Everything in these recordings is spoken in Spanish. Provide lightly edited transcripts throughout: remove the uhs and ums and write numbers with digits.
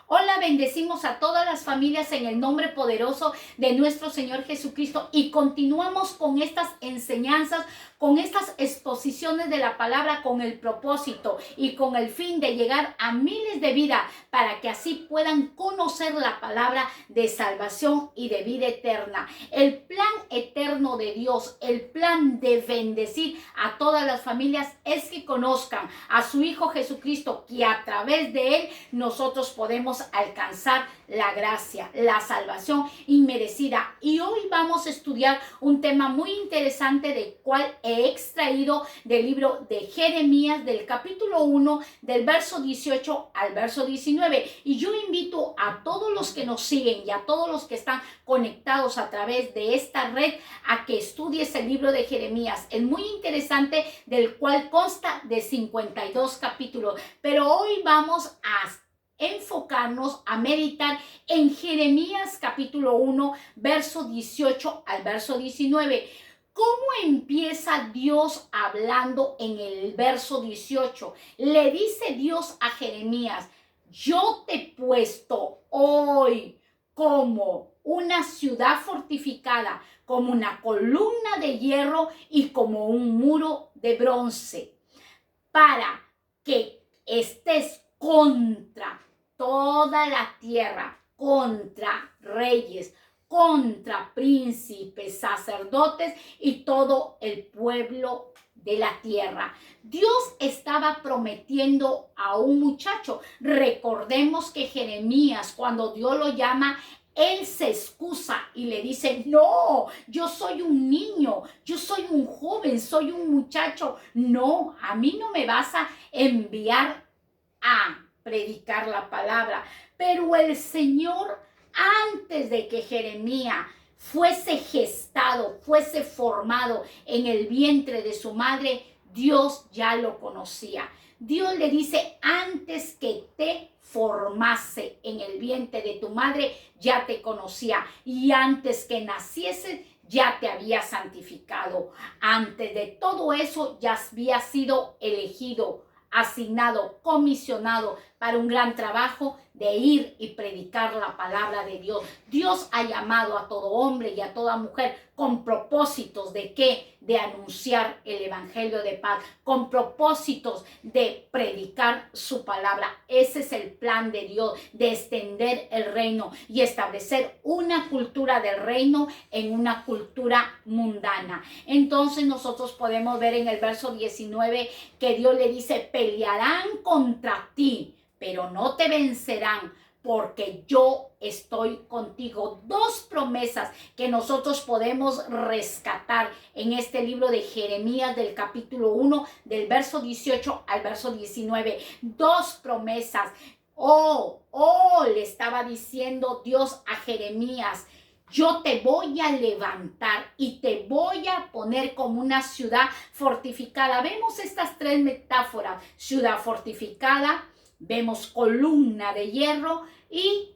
Hola, bendecimos a todas las familias en el nombre poderoso de nuestro Señor Jesucristo y continuamos con estas enseñanzas, con estas exposiciones de la palabra con el propósito y con el fin de llegar a miles de vidas para que así puedan conocer la palabra de salvación y de vida eterna. El plan eterno de Dios, el plan de bendecir a todas las familias es que conozcan a su Hijo Jesucristo, que a través de él nosotros podemos alcanzar la gracia, la salvación inmerecida. Y hoy vamos a estudiar un tema muy interesante del cual he extraído del libro de Jeremías, del capítulo 1, del verso 18 al verso 19. Y yo invito a todos los que nos siguen y a todos los que están conectados a través de esta red a que estudies el libro de Jeremías. Es muy interesante, del cual consta de 52 capítulos. Pero hoy vamos a enfocarnos a meditar en Jeremías capítulo 1, verso 18 al verso 19. ¿Cómo empieza Dios hablando en el verso 18? Le dice Dios a Jeremías: yo te he puesto hoy como una ciudad fortificada, como una columna de hierro y como un muro de bronce, para que estés contra toda la tierra, contra reyes, contra príncipes, sacerdotes y todo el pueblo de la tierra. Dios estaba prometiendo a un muchacho. Recordemos que Jeremías, cuando Dios lo llama, él se excusa y le dice: no, yo soy un niño, yo soy un joven, soy un muchacho. No, a mí no me vas a enviar a predicar la palabra. Pero el Señor, antes de que Jeremías fuese gestado, fuese formado en el vientre de su madre, Dios ya lo conocía. Dios le dice: antes que te formase en el vientre de tu madre, ya te conocía, y antes que naciese, ya te había santificado. Antes de todo eso, ya había sido elegido, asignado, comisionado para un gran trabajo de ir y predicar la palabra de Dios. Dios ha llamado a todo hombre y a toda mujer con propósitos de ¿qué? De anunciar el evangelio de paz, con propósitos de predicar su palabra. Ese es el plan de Dios, de extender el reino y establecer una cultura del reino en una cultura mundana. Entonces nosotros podemos ver en el verso 19 que Dios le dice: pelearán contra ti, pero no te vencerán, porque yo estoy contigo. Dos promesas que nosotros podemos rescatar en este libro de Jeremías, del capítulo 1, del verso 18 al verso 19. Dos promesas. Le estaba diciendo Dios a Jeremías: yo te voy a levantar y te voy a poner como una ciudad fortificada. Vemos estas tres metáforas: ciudad fortificada, vemos columna de hierro y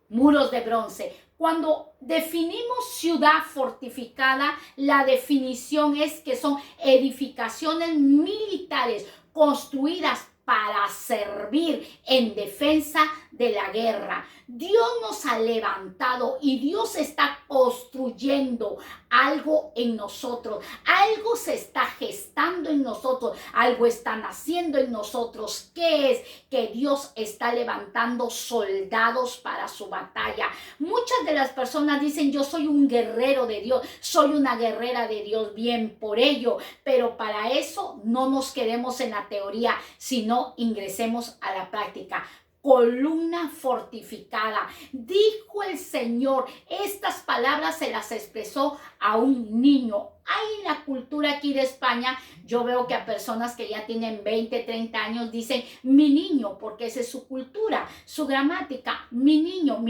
muros de bronce. Cuando definimos ciudad fortificada, la definición es que son edificaciones militares construidas para servir en defensa de la guerra. Dios nos ha levantado y Dios está construyendo algo en nosotros. Algo se está gestando en nosotros. Algo está naciendo en nosotros. ¿Qué es? Que Dios está levantando soldados para su batalla. Muchas de las personas dicen: yo soy un guerrero de Dios, soy una guerrera de Dios. Bien por ello, pero para eso no nos quedemos en la teoría, sino ingresemos a la práctica. Columna fortificada. Dijo el Señor, estas palabras se las expresó a un niño. Hay en la cultura aquí de España, yo veo que a personas que ya tienen 20, 30 años dicen mi niño, porque esa es su cultura, su gramática. Mi niño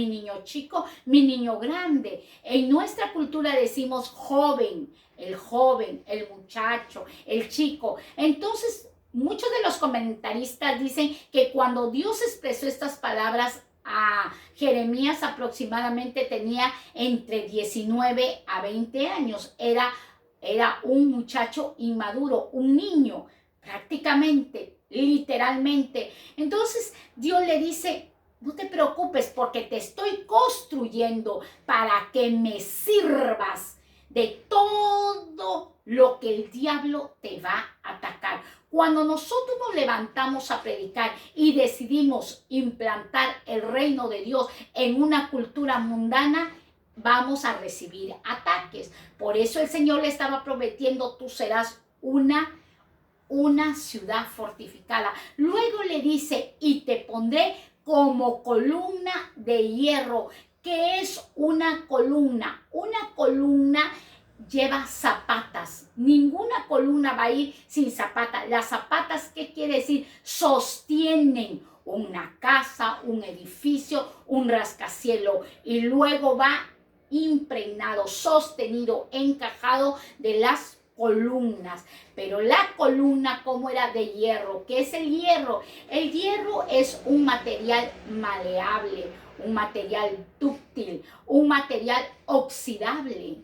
chico, mi niño grande. En nuestra cultura decimos joven, el muchacho, el chico. Entonces, muchos de los comentaristas dicen que cuando Dios expresó estas palabras a Jeremías, aproximadamente tenía entre 19 a 20 años. Era un muchacho inmaduro, un niño, prácticamente, literalmente. Entonces Dios le dice: No te preocupes porque te estoy construyendo para que me sirvas de todo lo que el diablo te va a atacar. Cuando nosotros nos levantamos a predicar y decidimos implantar el reino de Dios en una cultura mundana, vamos a recibir ataques. Por eso el Señor le estaba prometiendo, tú serás una ciudad fortificada. Luego le dice, y te pondré como columna de hierro. ¿Qué es una columna? Una columna lleva zapatas. Ninguna columna va a ir sin zapatas. Las zapatas, ¿qué quiere decir? Sostienen una casa, un edificio, un rascacielos, y luego va impregnado, sostenido, encajado de las columnas. Pero la columna, como era de hierro. ¿Qué es el hierro? El hierro es un material maleable, un material dúctil, un material oxidable,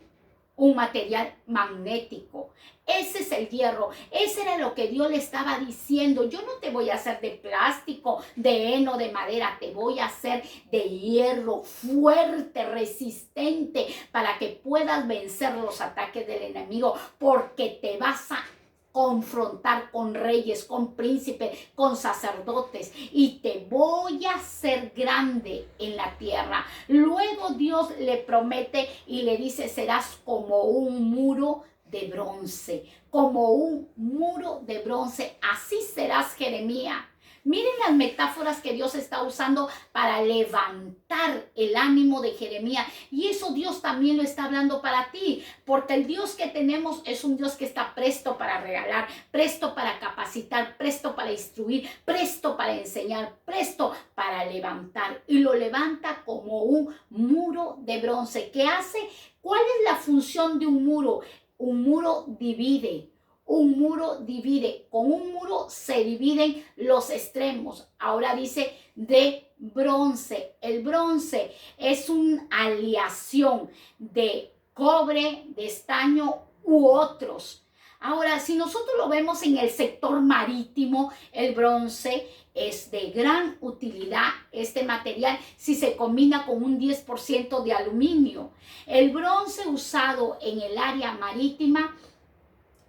un material magnético. Ese es el hierro. Ese era lo que Dios le estaba diciendo. Yo no te voy a hacer de plástico, de heno, de madera. Te voy a hacer de hierro fuerte, resistente, para que puedas vencer los ataques del enemigo, porque te vas a confrontar con reyes, con príncipes, con sacerdotes, y te voy a hacer grande en la tierra. Luego Dios le promete y le dice, serás como un muro de bronce, como un muro de bronce. Así serás, Jeremías. Miren las metáforas que Dios está usando para levantar el ánimo de Jeremías. Y eso Dios también lo está hablando para ti. Porque el Dios que tenemos es un Dios que está presto para regalar, presto para capacitar, presto para instruir, presto para enseñar, presto para levantar. Y lo levanta como un muro de bronce. ¿Qué hace? ¿Cuál es la función de un muro? Un muro divide. Un muro divide. Con un muro se dividen los extremos. Ahora dice de bronce. El bronce es una aleación de cobre, de estaño u otros. Ahora, si nosotros lo vemos en el sector marítimo, el bronce es de gran utilidad, este material, si se combina con un 10% de aluminio. El bronce usado en el área marítima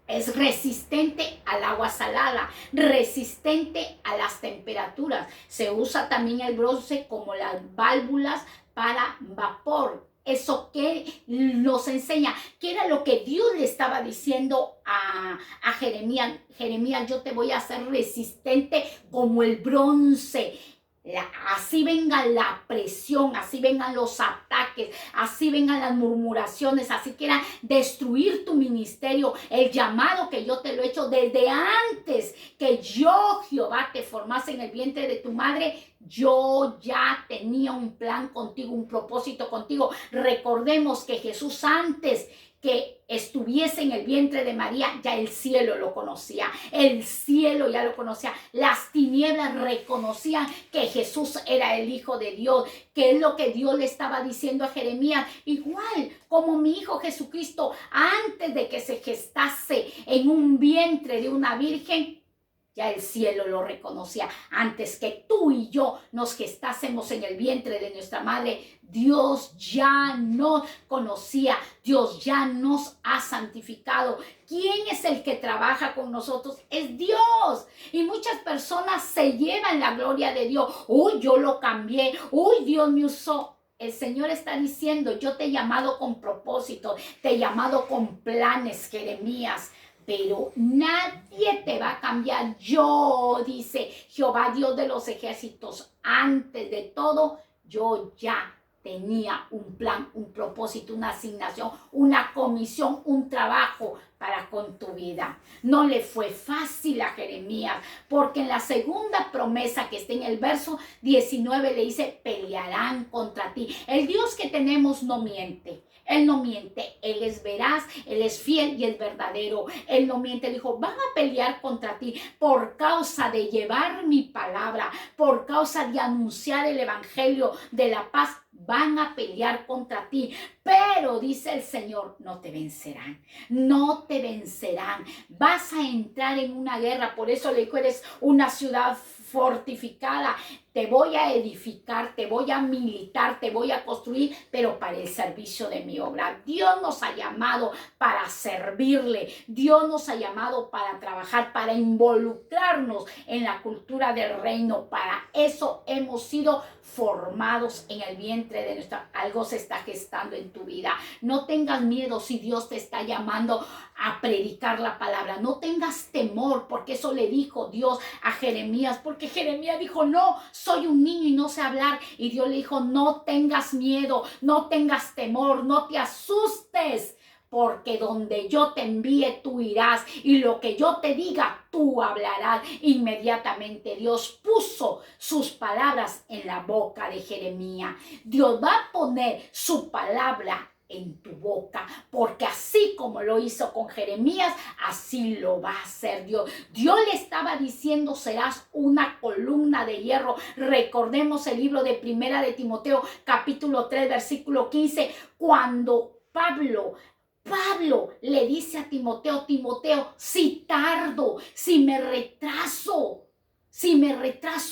es resistente al agua salada, resistente a las temperaturas. Se usa también el bronce como las válvulas para vapor. Eso que nos enseña, que era lo que Dios le estaba diciendo a Jeremías. Jeremías, yo te voy a hacer resistente como el bronce. Así venga la presión, así vengan los ataques, así vengan las murmuraciones, así quieran destruir tu ministerio, el llamado que yo te lo he hecho desde antes que yo, Jehová, te formase en el vientre de tu madre. Yo ya tenía un plan contigo, un propósito contigo. Recordemos que Jesús, antes que estuviese en el vientre de María, ya el cielo lo conocía, el cielo ya lo conocía, las tinieblas reconocían que Jesús era el Hijo de Dios, que es lo que Dios le estaba diciendo a Jeremías, igual como mi Hijo Jesucristo, antes de que se gestase en un vientre de una virgen, ya el cielo lo reconocía. Antes que tú y yo nos gestásemos en el vientre de nuestra madre, Dios ya nos conocía. Dios ya nos ha santificado. ¿Quién es el que trabaja con nosotros? Es Dios. Y muchas personas se llevan la gloria de Dios. Uy, yo lo cambié. Uy, Dios me usó. El Señor está diciendo, yo te he llamado con propósito, te he llamado con planes, Jeremías. Pero nadie te va a cambiar. Yo, dice Jehová, Dios de los ejércitos, antes de todo, yo ya tenía un plan, un propósito, una asignación, una comisión, un trabajo para con tu vida. No le fue fácil a Jeremías, porque en la segunda promesa que está en el verso 19 le dice, pelearán contra ti. El Dios que tenemos no miente. Él no miente, Él es veraz, Él es fiel y es verdadero. Él no miente, dijo, van a pelear contra ti por causa de llevar mi palabra, por causa de anunciar el evangelio de la paz. Van a pelear contra ti, pero dice el Señor, no te vencerán, no te vencerán. Vas a entrar en una guerra, por eso le dijo, eres una ciudad fortificada. te voy a edificar, te voy a militar, te voy a construir, pero para el servicio de mi obra. Dios nos ha llamado para servirle. Dios nos ha llamado para trabajar, para involucrarnos en la cultura del reino. Para eso hemos sido formados en el vientre de nuestra. Algo se está gestando en tu vida. No tengas miedo si Dios te está llamando a predicar la palabra. No tengas temor, porque eso le dijo Dios a Jeremías, porque Jeremías dijo, no, soy un niño y no sé hablar. Y Dios le dijo, no tengas miedo, no tengas temor, no te asustes, porque donde yo te envíe tú irás y lo que yo te diga tú hablarás. Inmediatamente Dios puso sus palabras en la boca de Jeremías. Dios va a poner su palabra en tu boca, porque así como lo hizo con Jeremías, así lo va a hacer Dios. Dios le estaba diciendo, serás una columna de hierro. Recordemos el libro de Primera de Timoteo, capítulo 3, versículo 15, cuando Pablo le dice a Timoteo, Timoteo, si tardo, si me retraso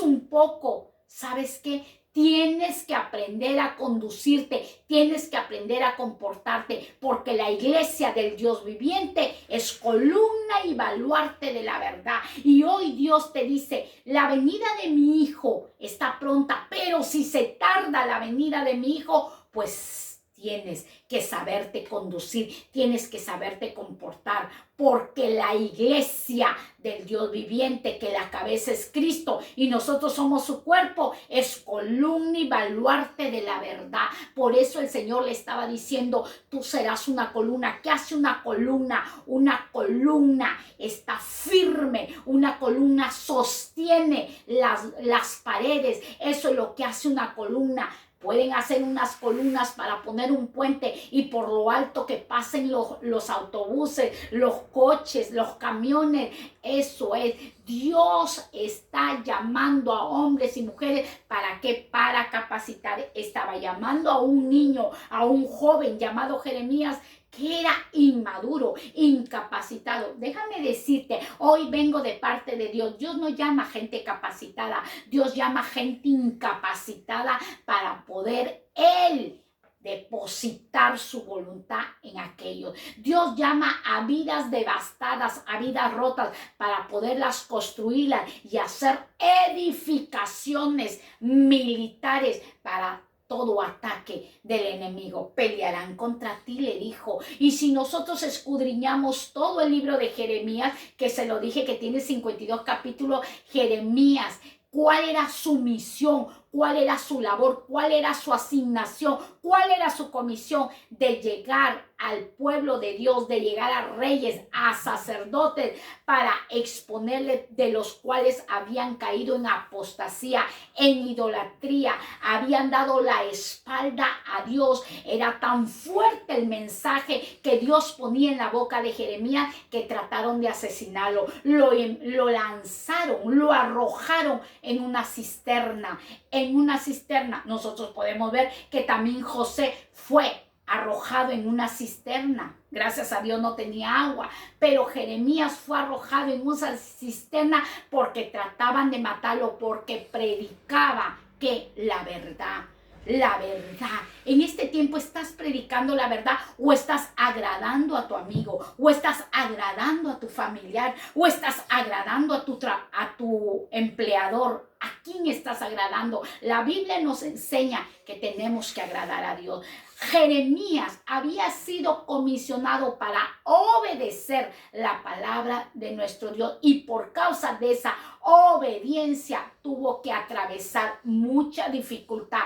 un poco, ¿sabes qué? Tienes que aprender a conducirte, tienes que aprender a comportarte, porque la iglesia del Dios viviente es columna y baluarte de la verdad. Y hoy Dios te dice, la venida de mi hijo está pronta, pero si se tarda la venida de mi hijo, pues tienes que saberte conducir, tienes que saberte comportar, porque la iglesia del Dios viviente, que la cabeza es Cristo y nosotros somos su cuerpo, es columna y baluarte de la verdad. Por eso el Señor le estaba diciendo, tú serás una columna. ¿Qué hace una columna? Una columna está firme, una columna sostiene las paredes. Eso es lo que hace una columna. Pueden hacer unas columnas para poner un puente y por lo alto que pasen los autobuses, los coches, los camiones. Eso es. Dios está llamando a hombres y mujeres. ¿Para qué? Para capacitar. Estaba llamando a un niño, a un joven llamado Jeremías, que era inmaduro, incapacitado. Déjame decirte, hoy vengo de parte de Dios. Dios no llama gente capacitada, Dios llama gente incapacitada para poder Él depositar su voluntad en aquellos. Dios llama a vidas devastadas, a vidas rotas, para poderlas construirlas y hacer edificaciones militares para todo ataque del enemigo. Pelearán contra ti, le dijo. Y si nosotros escudriñamos todo el libro de Jeremías, que se lo dije que tiene 52 capítulos, Jeremías, ¿cuál era su misión? ¿Cuál era su labor? ¿Cuál era su asignación? ¿Cuál era su comisión? De llegar al pueblo de Dios, de llegar a reyes, a sacerdotes, para exponerle de los cuales habían caído en apostasía, en idolatría, habían dado la espalda a Dios. Era tan fuerte el mensaje que Dios ponía en la boca de Jeremías que trataron de asesinarlo. Lo lanzaron, lo arrojaron en una cisterna. Nosotros podemos ver que también José fue arrojado en una cisterna. Gracias a Dios no tenía agua, pero Jeremías fue arrojado en una cisterna porque trataban de matarlo, porque predicaba que la verdad. En este tiempo estás predicando la verdad, o estás agradando a tu amigo, o estás agradando a tu familiar, o estás agradando a tu empleador. ¿A quién estás agradando? La Biblia nos enseña que tenemos que agradar a Dios. Jeremías había sido comisionado para obedecer la palabra de nuestro Dios, y por causa de esa obediencia tuvo que atravesar mucha dificultad.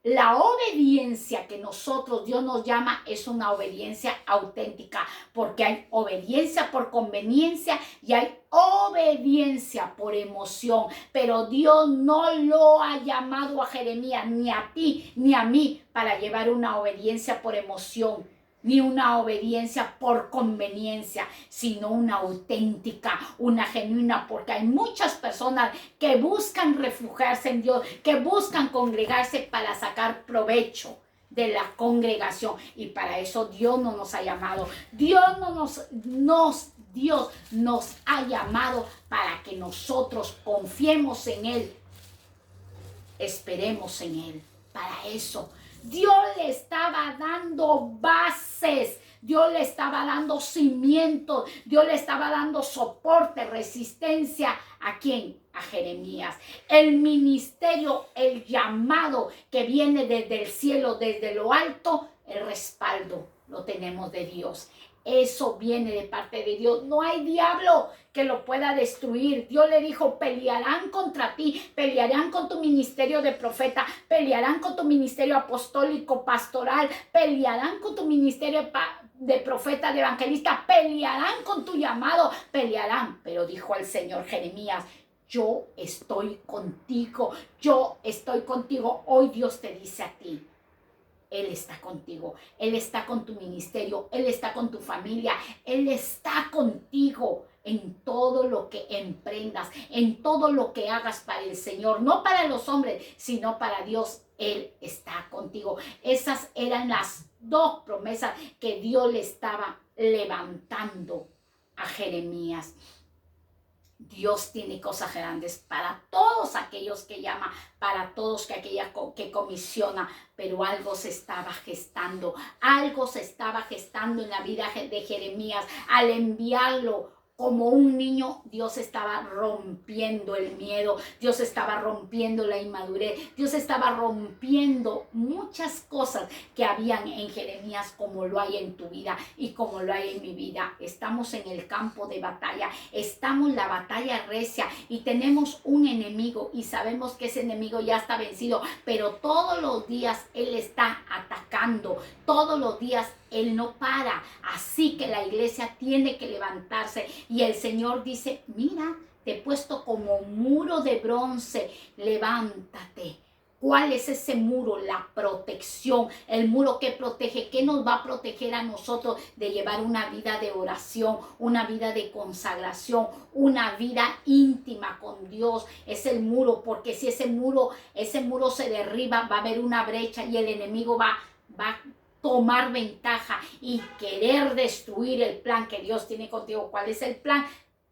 La obediencia que Dios nos llama, es una obediencia auténtica, porque hay obediencia por conveniencia y hay obediencia por emoción. Pero Dios no lo ha llamado a Jeremías, ni a ti, ni a mí, para llevar una obediencia por emoción, ni una obediencia por conveniencia, sino una auténtica, una genuina, porque hay muchas personas que buscan refugiarse en Dios, que buscan congregarse para sacar provecho de la congregación, y para eso Dios no nos ha llamado. Dios nos ha llamado para que nosotros confiemos en Él esperemos en Él. Para eso, Dios le estaba dando bases, Dios le estaba dando cimientos, Dios le estaba dando soporte, resistencia. ¿A quién? A Jeremías. El ministerio, el llamado que viene desde el cielo, desde lo alto, el respaldo lo tenemos de Dios. Eso viene de parte de Dios. No hay diablo que lo pueda destruir. Dios le dijo, pelearán contra ti, pelearán con tu ministerio de profeta, pelearán con tu ministerio apostólico, pastoral, pelearán con tu ministerio de profeta, de evangelista, pelearán con tu llamado, pelearán. Pero dijo el Señor Jeremías, yo estoy contigo, yo estoy contigo. Hoy Dios te dice a ti, Él está contigo, Él está con tu ministerio, Él está con tu familia, Él está contigo en todo lo que emprendas, en todo lo que hagas para el Señor, no para los hombres, sino para Dios. Él está contigo. Esas eran las dos promesas que Dios le estaba levantando a Jeremías. Dios tiene cosas grandes para todos aquellos que llama, para todos aquellos que comisiona, pero algo se estaba gestando en la vida de Jeremías. Al enviarlo como un niño, Dios estaba rompiendo el miedo, Dios estaba rompiendo la inmadurez, Dios estaba rompiendo muchas cosas que habían en Jeremías, como lo hay en tu vida y como lo hay en mi vida. Estamos en el campo de batalla, estamos en la batalla recia y tenemos un enemigo y sabemos que ese enemigo ya está vencido, pero todos los días Él está atacando, todos los días Él no para. Así que la iglesia tiene que levantarse y el Señor dice, mira, te he puesto como muro de bronce, levántate. ¿Cuál es ese muro? La protección, el muro que protege. ¿Qué nos va a proteger a nosotros de llevar una vida de oración, una vida de consagración, una vida íntima con Dios? Es el muro, porque si ese muro se derriba, va a haber una brecha y el enemigo va a tomar ventaja y querer destruir el plan que Dios tiene contigo. ¿Cuál es el plan?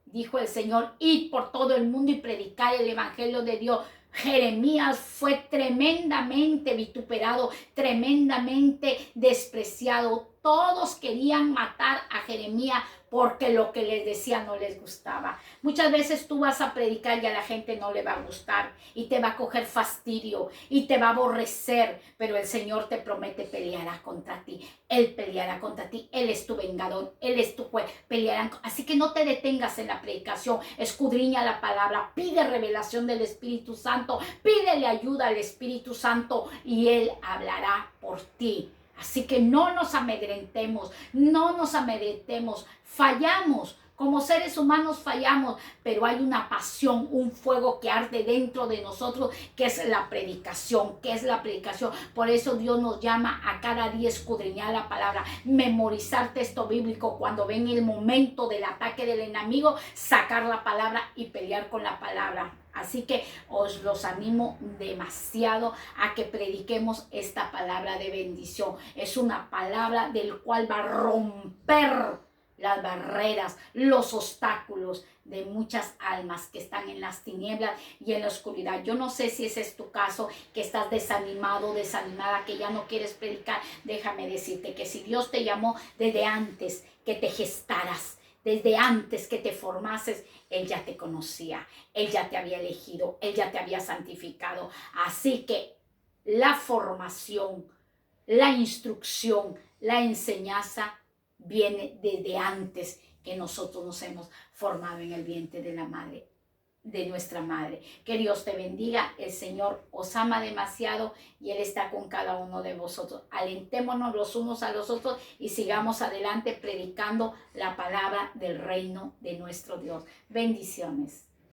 Dijo el Señor, id por todo el mundo y predicar el evangelio de Dios. Jeremías fue tremendamente vituperado, tremendamente despreciado. Todos querían matar a Jeremías porque lo que les decía no les gustaba. Muchas veces tú vas a predicar y a la gente no le va a gustar y te va a coger fastidio y te va a aborrecer, pero el Señor te promete peleará contra ti. Él peleará contra ti, Él es tu vengador, Él es tu juez, pelearán. Así que no te detengas en la predicación, escudriña la palabra, pide revelación del Espíritu Santo, pídele ayuda al Espíritu Santo y Él hablará por ti. Así que no nos amedrentemos, fallamos. Como seres humanos fallamos, pero hay una pasión, un fuego que arde dentro de nosotros, que es la predicación, Por eso Dios nos llama a cada día escudriñar la palabra, memorizar texto bíblico. Cuando ven el momento del ataque del enemigo, sacar la palabra y pelear con la palabra. Así que os los animo demasiado a que prediquemos esta palabra de bendición. Es una palabra del cual va a romper las barreras, los obstáculos de muchas almas que están en las tinieblas y en la oscuridad. Yo no sé si ese es tu caso, que estás desanimado, desanimada, que ya no quieres predicar. Déjame decirte que si Dios te llamó desde antes que te gestaras, desde antes que te formases, Él ya te conocía, Él ya te había elegido, Él ya te había santificado. Así que la formación, la instrucción, la enseñanza viene desde antes que nosotros nos hemos formado en el vientre de la madre, de nuestra madre. Que Dios te bendiga. El Señor os ama demasiado y Él está con cada uno de vosotros. Alentémonos los unos a los otros y sigamos adelante predicando la palabra del reino de nuestro Dios. Bendiciones.